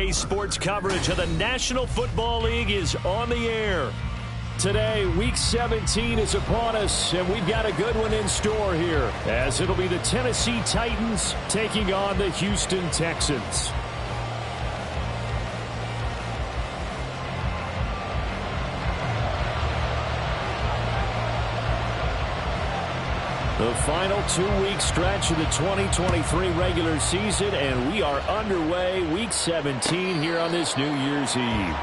Today's sports coverage of the National Football League is on the air. Today, Week 17 is upon us, and we've got a good one in store here, as it'll be the Tennessee Titans taking on the Houston Texans. The final 2-week stretch of the 2023 regular season, and we are underway, Week 17 here on this New Year's Eve.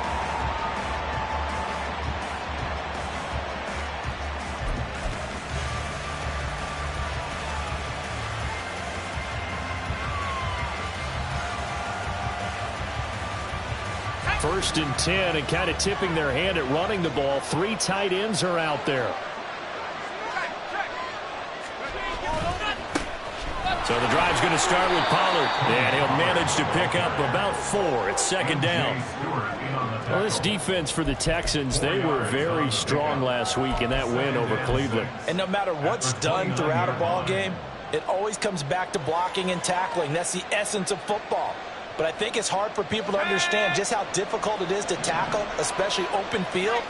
First and 10, and kind of tipping their hand at running the ball. 3 tight ends are out there. So the drive's going to start with Pollard, and he'll manage to pick up about 4. It's second down. Well, this defense for the Texans, they were very strong last week in that win over Cleveland. And no matter what's done throughout a ball game, it always comes back to blocking and tackling. That's the essence of football. But I think it's hard for people to understand just how difficult it is to tackle, especially open field.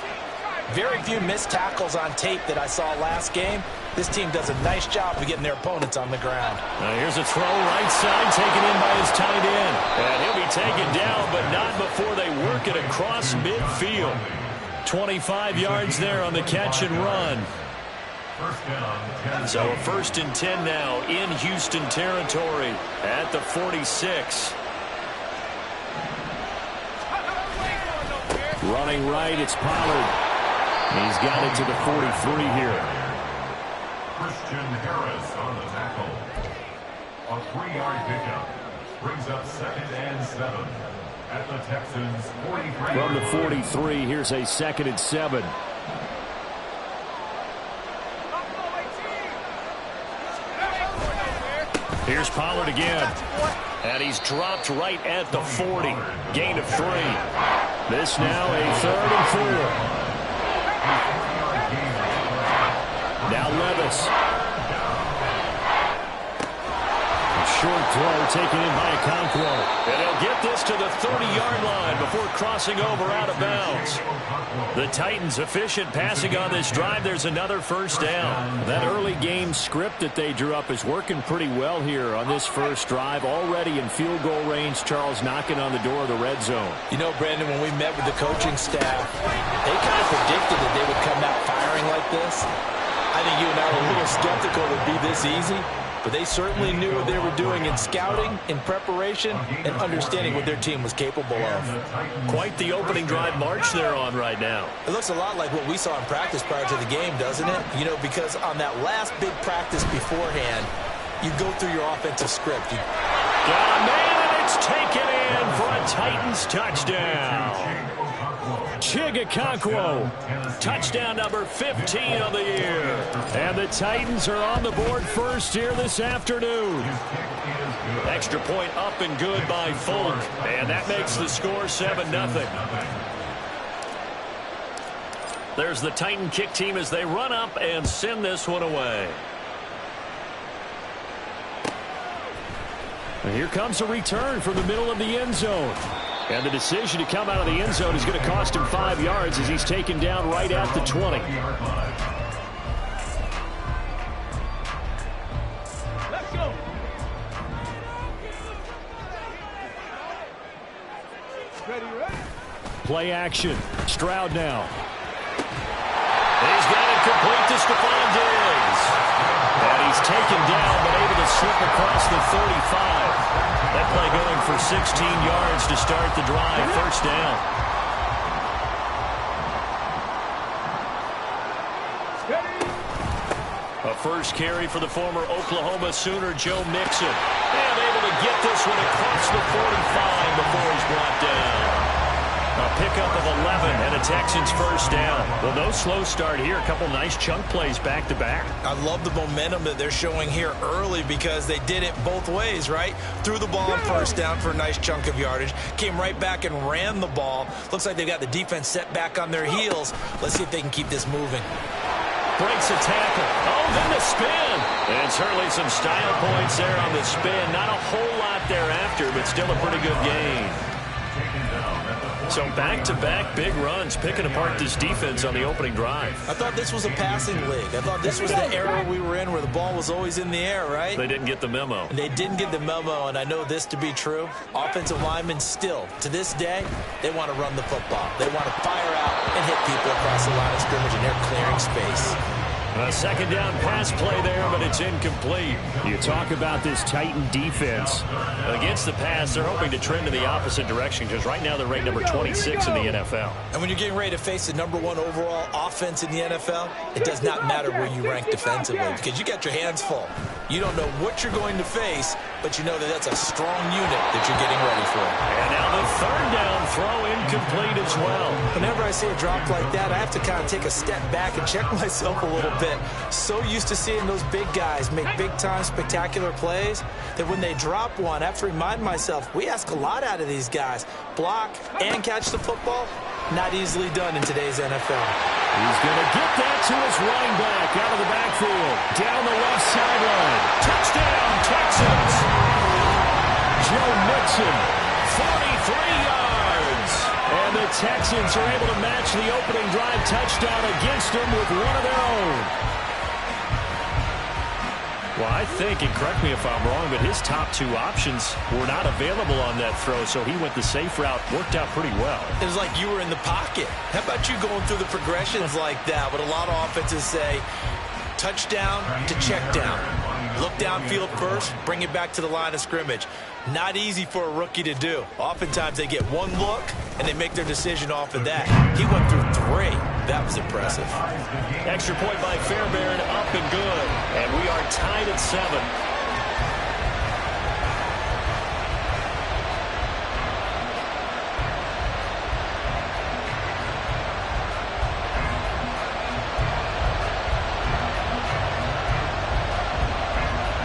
Very few missed tackles on tape that I saw last game. This team does a nice job of getting their opponents on the ground. Here's a throw right side, taken in by his tight end. And he'll be taken down, but not before they work it across midfield. 25 yards there on the catch and run. So a first and 10 now in Houston territory at the 46. Running right, it's Pollard. He's got it to the 43 here. Christian Harris on the tackle. A 3-yard pickup brings up 2nd and 7 at the Texans 43. From the 43, here's a 2nd and 7. Here's Pollard again. And he's dropped right at the 40. Gain of 3. This now a 3rd and 4. Now Levis. A short throw taken in by Okonkwo. And he'll get this to the 30-yard line before crossing over out of bounds. The Titans efficient passing on this drive. There's another first down. That early game script that they drew up is working pretty well here on this first drive. Already in field goal range, Charles knocking on the door of the red zone. You know, Brandon, when we met with the coaching staff, they kind of predicted that they would come out firing like this. I think you and I were a little skeptical it would be this easy, but they certainly knew what they were doing in scouting, in preparation, and understanding what their team was capable of. Quite the opening drive march they're on right now. It looks a lot like what we saw in practice prior to the game, doesn't it? You know, because on that last big practice beforehand, you go through your offensive script. Got a man, and it's taken in for a Titans touchdown. Okonkwo, touchdown number 15 of the year. And the Titans are on the board first here this afternoon. Extra point up and good by Folk. And that makes the score 7-0. There's the Titan kick team as they run up and send this one away. And here comes a return from the middle of the end zone. And the decision to come out of the end zone is going to cost him 5 yards as he's taken down right at the 20. Let's go. Ready. Play action. Stroud now. He's got it complete to Stephon Diggs. And he's taken down but able to slip across the 35. That play going for 16 yards to start the drive. First down. A first carry for the former Oklahoma Sooner, Joe Mixon. And able to get this one across the 45 before he's brought down. A pickup of 11 and a Texans first down. Well, no slow start here. A couple nice chunk plays back-to-back. I love the momentum that they're showing here early because they did it both ways, right? Threw the ball on first down for a nice chunk of yardage. Came right back and ran the ball. Looks like they've got the defense set back on their heels. Let's see if they can keep this moving. Breaks a tackle. Oh, then the spin. And certainly some style points there on the spin. Not a whole lot thereafter, but still a pretty good gain. So back-to-back big runs, picking apart this defense on the opening drive. I thought this was a passing league. I thought this was the era we were in where the ball was always in the air, right? They didn't get the memo. And they didn't get the memo, and I know this to be true. Offensive linemen still, to this day, they want to run the football. They want to fire out and hit people across the line of scrimmage, and they're clearing space. A second down pass play there, but it's incomplete. You talk about this Titan defense. Against the pass, they're hoping to trend in the opposite direction because right now they're ranked number 26 in the NFL. And when you're getting ready to face the #1 overall offense in the NFL, it does not matter where you rank defensively because you got your hands full. You don't know what you're going to face, but you know that that's a strong unit that you're getting ready for. And now the third down throw incomplete as well. Whenever I see a drop like that, I have to kind of take a step back and check myself a little bit. So used to seeing those big guys make big-time spectacular plays that when they drop one, I have to remind myself, we ask a lot out of these guys. Block and catch the football, not easily done in today's NFL. He's going to get that to his running back out of the backfield. Down the left sideline. Touchdown, Texans. Joe Mixon, 43 yards. And the Texans are able to match the opening drive touchdown against them with one of their own. Well, I think, and correct me if I'm wrong, but his top two options were not available on that throw, so he went the safe route, worked out pretty well. It was like you were in the pocket. How about you going through the progressions like that? But a lot of offenses say touchdown to check down. Look downfield first, bring it back to the line of scrimmage. Not easy for a rookie to do. Oftentimes they get one look, and they make their decision off of that. He went through 3. That was impressive. Extra point by Fairbairn, up and good. And we are tied at 7.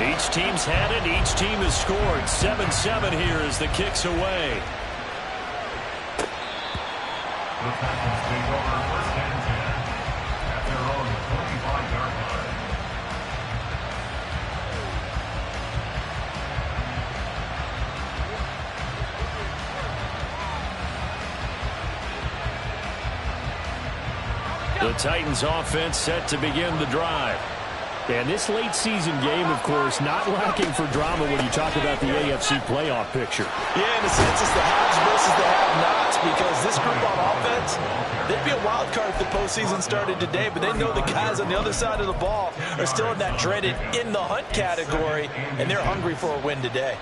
Each team's had it. Each team has scored. 7-7 here as the kick's away. The Texans take over first and 10 at their own 25-yard line. The Titans offense set to begin the drive. And this late season game, of course, not lacking for drama when you talk about the AFC playoff picture. Yeah, in a sense, it's the haves versus the have-nots because this group on offense, they'd be a wild card if the postseason started today, but they know the guys on the other side of the ball are still in that dreaded in-the-hunt category, and they're hungry for a win today.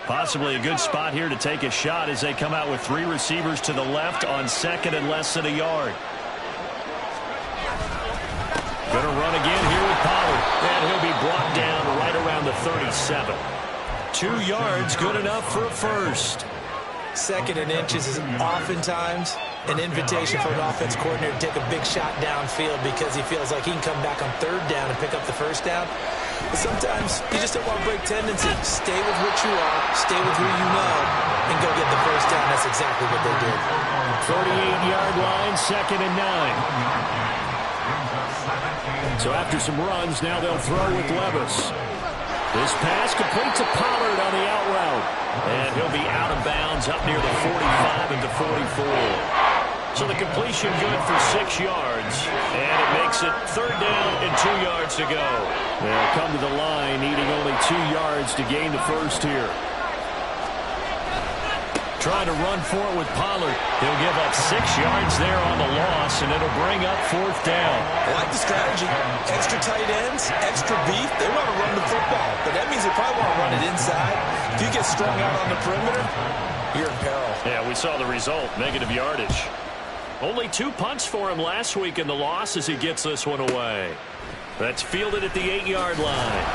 Possibly a good spot here to take a shot as they come out with 3 receivers to the left on second and less than a yard. Going to run again here with Pollard. And he'll be brought down right around the 37. 2 yards, good enough for a first. Second and inches is oftentimes an invitation for an offense coordinator to take a big shot downfield because he feels like he can come back on third down and pick up the first down. But sometimes you just don't want to break tendency. Stay with what you are, stay with who you know, and go get the first down. That's exactly what they did. 38-yard line, second and 9. So after some runs, now they'll throw with Levis. This pass complete to Pollard on the out route. And he'll be out of bounds up near the 45 at the 44. So the completion good for 6 yards. And it makes it third down and 2 yards to go. They'll come to the line needing only 2 yards to gain the first here. Trying to run for it with Pollard. He'll give up 6 yards there on the loss, and it'll bring up fourth down. I like the strategy. Extra tight ends, extra beef. They want to run the football, but that means they probably want to run it inside. If you get strung out on the perimeter, you're in peril. Yeah, we saw the result, negative yardage. Only 2 punts for him last week in the loss as he gets this one away. That's fielded at the 8-yard line.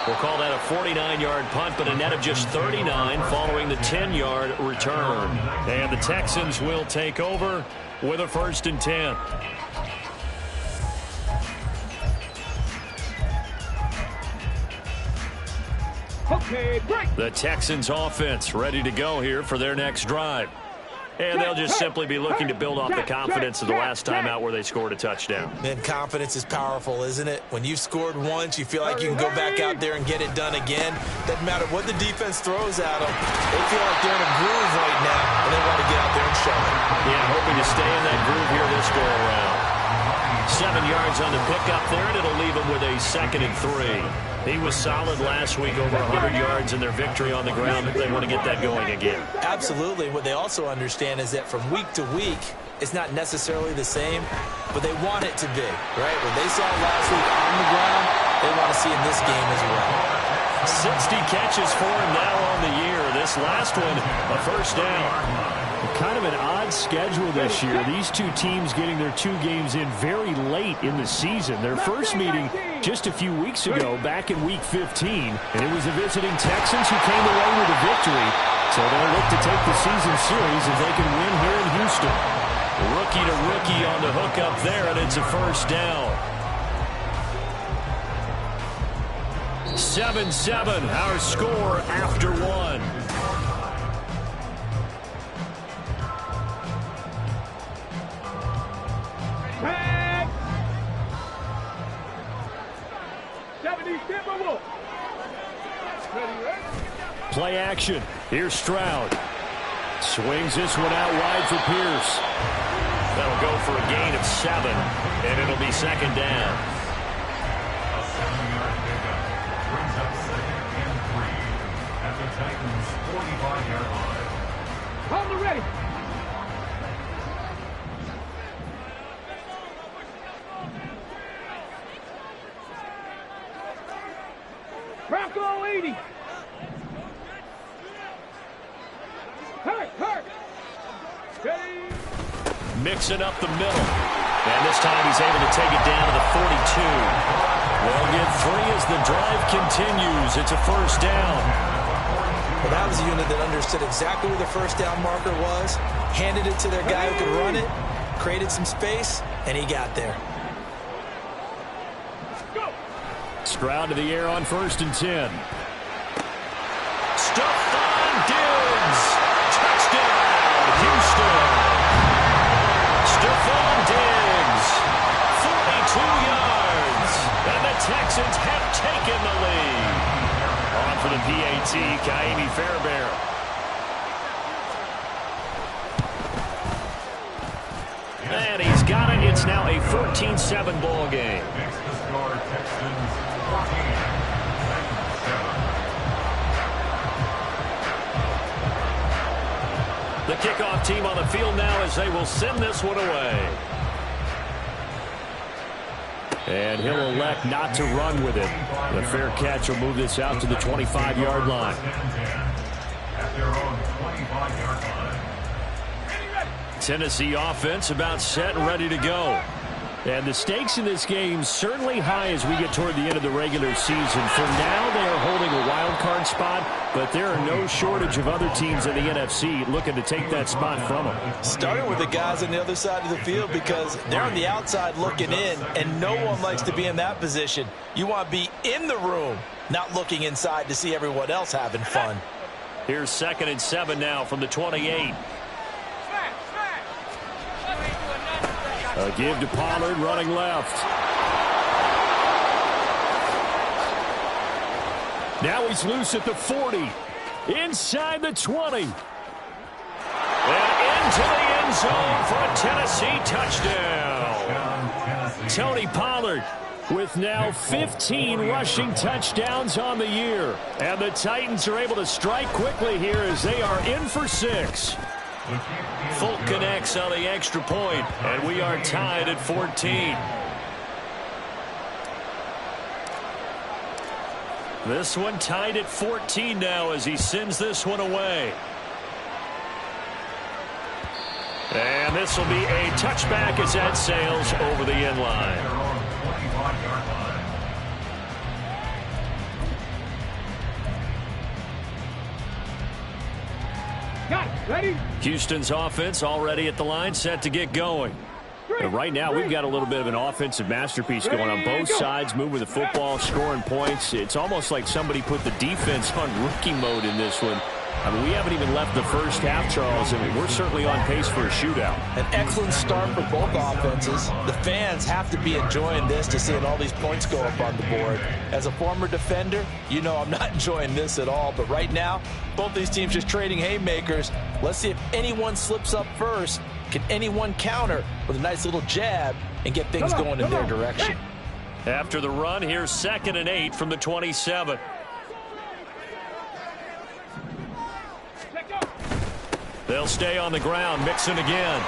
We'll call that a 49-yard punt, but a net of just 39 following the 10-yard return. And the Texans will take over with a 1st and 10. Okay, break. The Texans offense ready to go here for their next drive. And they'll just simply be looking to build off the confidence of the last time out where they scored a touchdown. And confidence is powerful, isn't it? When you've scored once, you feel like you can go back out there and get it done again. Doesn't matter what the defense throws at them. They feel like they're in a groove right now, and they want to get out there and show it. Yeah, hoping to stay in that groove here this go-around. 7 yards on the pickup there, and it'll leave them with a 2nd and 3. He was solid last week, over 100 yards in their victory on the ground. They want to get that going again. Absolutely. What they also understand is that from week to week, it's not necessarily the same, but they want it to be, right? What they saw last week on the ground, they want to see in this game as well. 60 catches for him now on the year. This last one, a first down. Kind of an odd schedule this year. These two teams getting their 2 games in very late in the season. Their first meeting just a few weeks ago, back in Week 15, and it was the visiting Texans who came away with a victory. So they'll look to take the season series if they can win here in Houston. Rookie to rookie on the hook up there, and it's a first down. 7-7, our score after 1. Play action. Here's Stroud. Swings this one out wide for Pierce. That'll go for a gain of 7, and it'll be 2nd down. A 7-yard pickup brings up 2nd and 3 at the Titans' 45-yard line. On the ready. Bronco 80. Hurt. Mixing up the middle. And this time he's able to take it down to the 42. They'll get 3 as the drive continues. It's a first down. Well, that was a unit that understood exactly where the first down marker was, handed it to their guy who could run it, created some space, and he got there. Stroud to the air on 1st and 10. Stephon Diggs. Touchdown, Houston. Stephon Diggs, 42 yards. And the Texans have taken the lead. On for the PAT, Kaimi Fairbairn. And he's got it. It's now a 14-7 ball game. Makes the score Texans 14, Titans 7. The kickoff team on the field now as they will send this one away. And he'll elect not to run with it. The fair catch will move this out to the 25-yard line. At their own 25-yard line. Tennessee offense about set and ready to go. And the stakes in this game certainly high as we get toward the end of the regular season. For now, they are holding a wild card spot, but there are no shortage of other teams in the NFC looking to take that spot from them. Starting with the guys on the other side of the field because they're on the outside looking in, and no one likes to be in that position. You want to be in the room, not looking inside to see everyone else having fun. Here's 2nd and 7 now from the 28. A give to Pollard running left. Now he's loose at the 40. Inside the 20. And into the end zone for a Tennessee touchdown. Tony Pollard with now 15 rushing touchdowns on the year. And the Titans are able to strike quickly here as they are in for 6. Folk connects on the extra point, and we are tied at 14. This one tied at 14 now as he sends this one away. And this will be a touchback as that sails over the end line. Got it. Ready? Houston's offense already at the line, set to get going. And right now, we've got a little bit of an offensive masterpiece going on both sides, moving the football, scoring points. It's almost like somebody put the defense on rookie mode in this one. I mean, we haven't even left the first half, Charles, and we're certainly on pace for a shootout. An excellent start for both offenses. The fans have to be enjoying this to seeing all these points go up on the board. As a former defender, you know I'm not enjoying this at all. But right now, both these teams just trading haymakers. Let's see if anyone slips up first. Can anyone counter with a nice little jab and get things going in their direction? After the run, here's 2nd and 8 from the 27. They'll stay on the ground. Mixon again.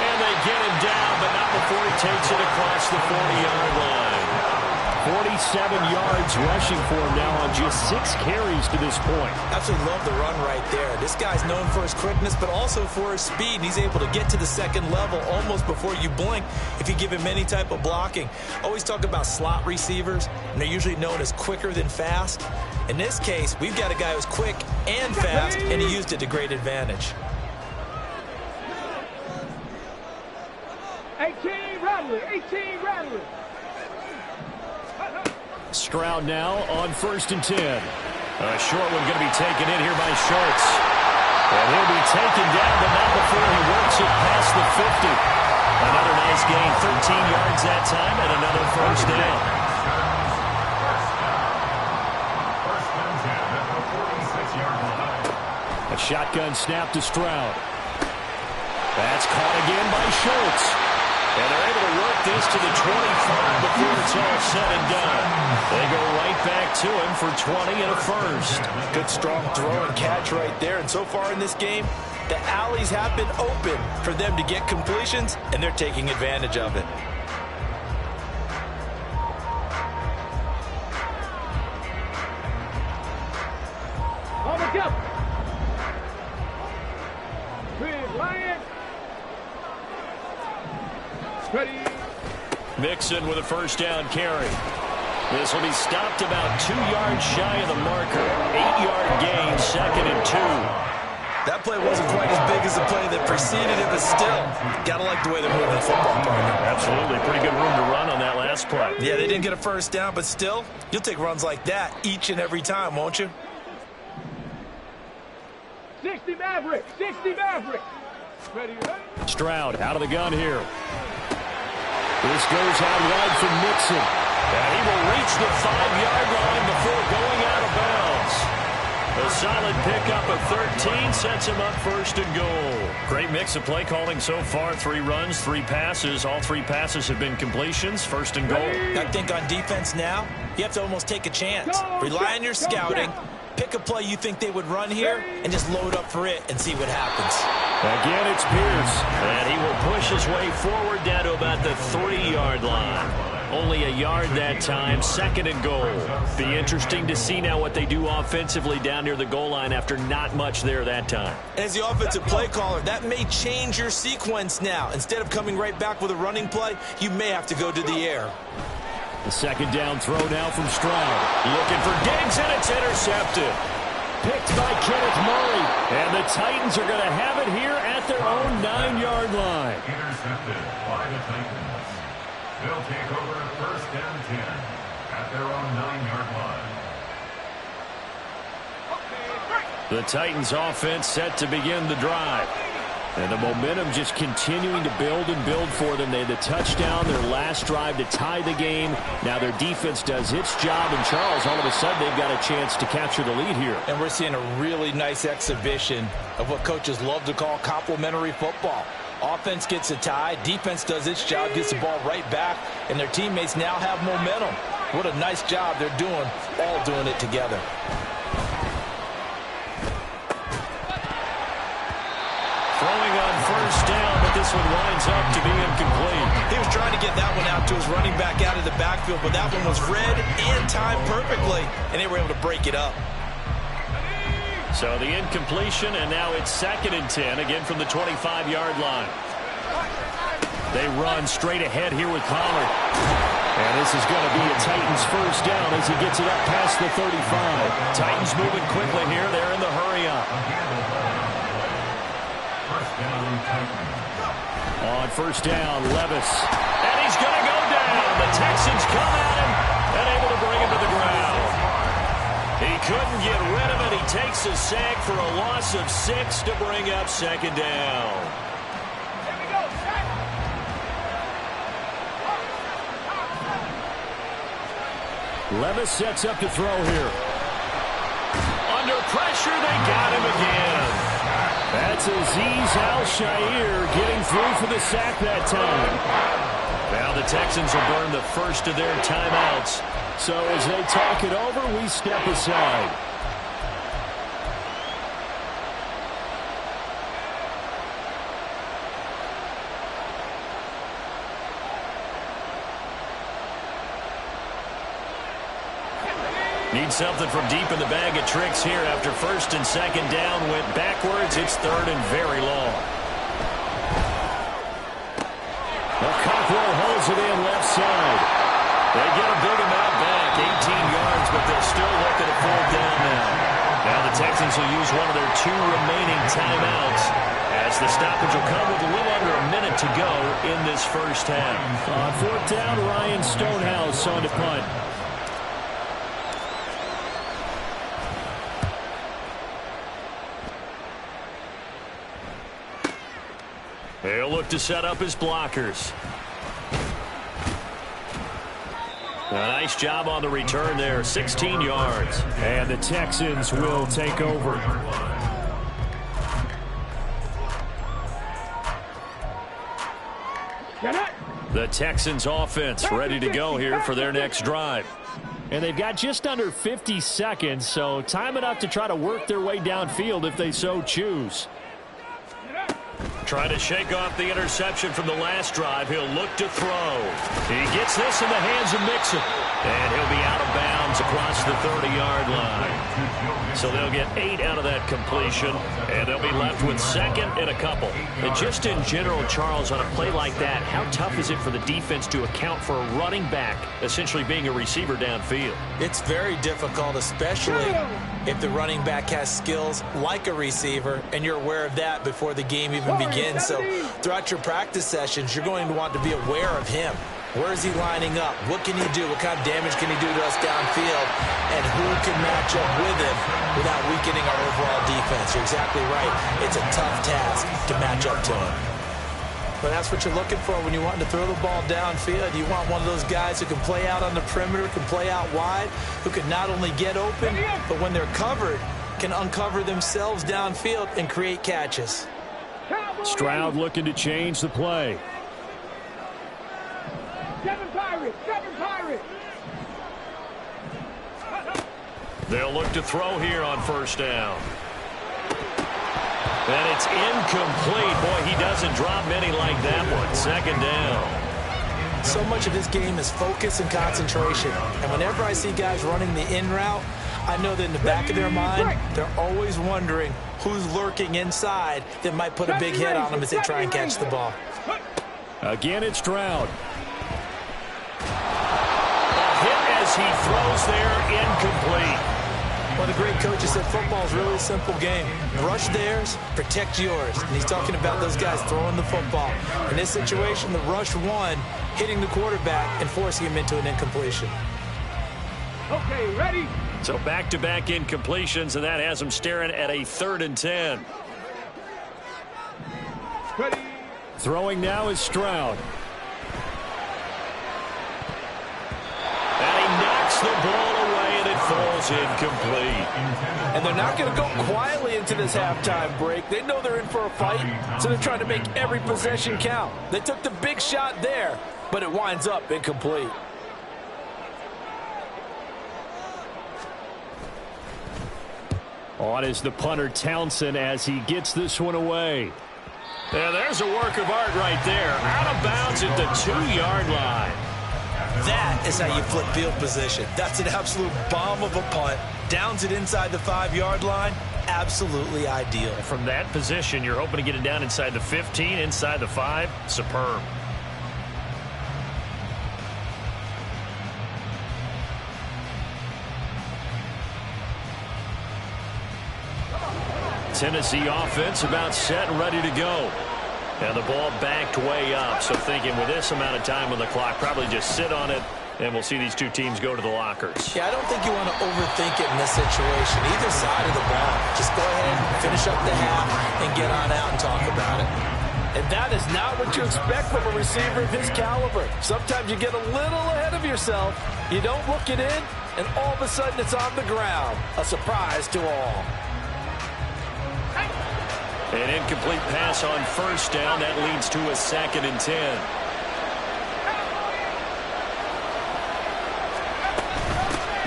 And they get him down, but not before he takes it across the 40-yard line. 47 yards rushing for him now on just 6 carries to this point. Absolutely love the run right there. This guy's known for his quickness, but also for his speed. And he's able to get to the second level almost before you blink if you give him any type of blocking. Always talk about slot receivers, and they're usually known as quicker than fast. In this case, we've got a guy who's quick and fast, and he used it to great advantage. 18 Rattler, 18 Rattler. Stroud now on 1st and 10. A short one going to be taken in here by Schultz. And he'll be taken down, but not before he works it past the 50. Another nice gain, 13 yards that time, and another first down. A shotgun snap to Stroud. That's caught again by Schultz. And they're able to work this to the 25 before it's all said and done. They go right back to him for 20 and a first. Good strong throw and catch right there. And so far in this game, the alleys have been open for them to get completions, and they're taking advantage of it. On the jump. Big Lion. Ready. Mixon with a first down carry. This will be stopped about 2 yards shy of the marker. 8-yard gain, 2nd and 2. That play wasn't quite as big as the play that preceded it, but still, gotta like the way they're moving the football, partner. Absolutely, pretty good room to run on that last play. Yeah, they didn't get a first down, but still, you'll take runs like that each and every time, won't you? 60 Maverick, 60 Maverick. Ready, ready. Stroud out of the gun here. This goes out wide from Mixon. And he will reach the 5-yard line before going out of bounds. A solid pickup of 13 sets him up 1st and goal. Great mix of play calling so far. 3 runs, 3 passes. All 3 passes have been completions. 1st and goal. I think on defense now, you have to almost take a chance. Rely on your scouting. Pick a play you think they would run here and just load up for it and see what happens. Again, it's Pierce. And he will push his way forward down to about the 3-yard line. Only a yard that time, 2nd and goal. Be interesting to see now what they do offensively down near the goal line after not much there that time. And as the offensive play caller, that may change your sequence now. Instead of coming right back with a running play, you may have to go to the air. The 2nd down throw now from Stroud. Looking for Diggs, and it's intercepted. Picked by Kenneth Murray. And the Titans are going to have it here at their own 9-yard line. Intercepted by the Titans. They'll take over 1st and 10 at their own 9-yard line. The Titans offense set to begin the drive. And the momentum just continuing to build and build for them. They had the touchdown, their last drive to tie the game. Now their defense does its job, and Charles, all of a sudden, they've got a chance to capture the lead here. And we're seeing a really nice exhibition of what coaches love to call complementary football. Offense gets a tie, defense does its job, gets the ball right back, and their teammates now have momentum. What a nice job they're doing, all doing it together. Throwing on 1st down, but this one winds up to be incomplete. He was trying to get that one out to his running back out of the backfield, but that one was read and timed perfectly, and they were able to break it up. So the incompletion, and now it's 2nd and 10, again from the 25-yard line. They run straight ahead here with Pollard. And this is going to be a Titans first down as he gets it up past the 35. Titans moving quickly here. They're in the hurry up. On 1st down, Levis. And he's going to go down. The Texans come at him and able to bring him to the ground. He couldn't get rid of it. He takes a sack for a loss of 6 to bring up second down. Levis sets up to throw here. Under pressure, they got him again. That's Azeez Al-Shaair getting through for the sack that time. Now the Texans will burn the first of their timeouts. So as they talk it over, we step aside. Need something from deep in the bag of tricks here after first and second down went backwards. It's third and very long. Well, Cockrell holds it in left side. They get a big amount back, 18 yards, but they'll still look at a fourth down now. Now the Texans will use one of their 2 remaining timeouts as the stoppage will come with a little under a minute to go in this first half. On fourth down, Ryan Stonehouse on to punt. They'll look to set up his blockers. A nice job on the return there, 16 yards. And the Texans will take over. The Texans offense ready to go here for their next drive. And they've got just under 50 seconds, so time enough to try to work their way downfield if they so choose. Trying to shake off the interception from the last drive. He'll look to throw. He gets this in the hands of Mixon. And he'll be out of bounds across the 30-yard line. So they'll get 8 out of that completion, and they'll be left with second and a couple. And just in general, Charles, on a play like that, how tough is it for the defense to account for a running back essentially being a receiver downfield? It's very difficult, especially if the running back has skills like a receiver, and you're aware of that before the game even begins. So throughout your practice sessions, you're going to want to be aware of him. Where is he lining up? What can he do? What kind of damage can he do to us downfield? And who can match up with him without weakening our overall defense? You're exactly right. It's a tough task to match up to him. But that's what you're looking for when you want to throw the ball downfield. You want one of those guys who can play out on the perimeter, can play out wide, who can not only get open, but when they're covered, can uncover themselves downfield and create catches. Stroud looking to change the play. Seven Pirates! They'll look to throw here on first down. And it's incomplete. Boy, he doesn't drop many like that one. Second down. So much of this game is focus and concentration. And whenever I see guys running the in route, I know that in the back of their mind, they're always wondering who's lurking inside that might put a big hit on them as they try and catch the ball. Again, it's Stroud. A hit as he throws there, incomplete. One of the great coaches said football is really a simple game. Rush theirs, protect yours. And he's talking about those guys throwing the football. In this situation, the rush one, hitting the quarterback and forcing him into an incompletion. Okay, ready? So back-to-back incompletions, and that has him staring at a 3rd and 10. Ready? Throwing now is Stroud. And he knocks the ball away, and it falls incomplete. And they're not going to go quietly into this halftime break. They know they're in for a fight, so they're trying to make every possession count. They took the big shot there, but it winds up incomplete. On is the punter Townsend as he gets this one away. Yeah, there's a work of art right there. Out of bounds at the 2-yard line. That is how you flip field position. That's an absolute bomb of a punt. Downs it inside the 5-yard line. Absolutely ideal. From that position, you're hoping to get it down inside the 15, inside the 5. Superb. Tennessee offense about set and ready to go. And the ball backed way up. So thinking with this amount of time on the clock, probably just sit on it And we'll see these two teams go to the lockers. Yeah, I don't think you want to overthink it in this situation. Either side of the ball. Just go ahead, finish up the half, and get on out and talk about it. And that is not what you expect from a receiver of his caliber. Sometimes you get a little ahead of yourself. You don't look it in, and all of a sudden it's on the ground. A surprise to all. An incomplete pass on first down. That leads to a 2nd and 10.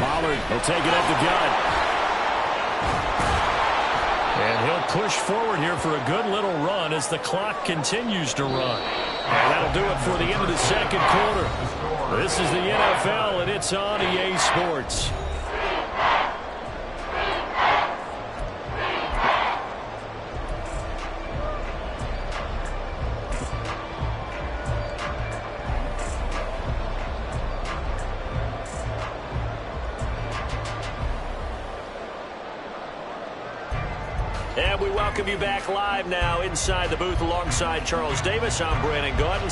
Pollard will take it up the gut. And he'll push forward here for a good little run as the clock continues to run. And that'll do it for the end of the 2nd quarter. This is the NFL, and it's on EA Sports. And we welcome you back live now inside the booth alongside Charles Davis. I'm Brandon Gaudin.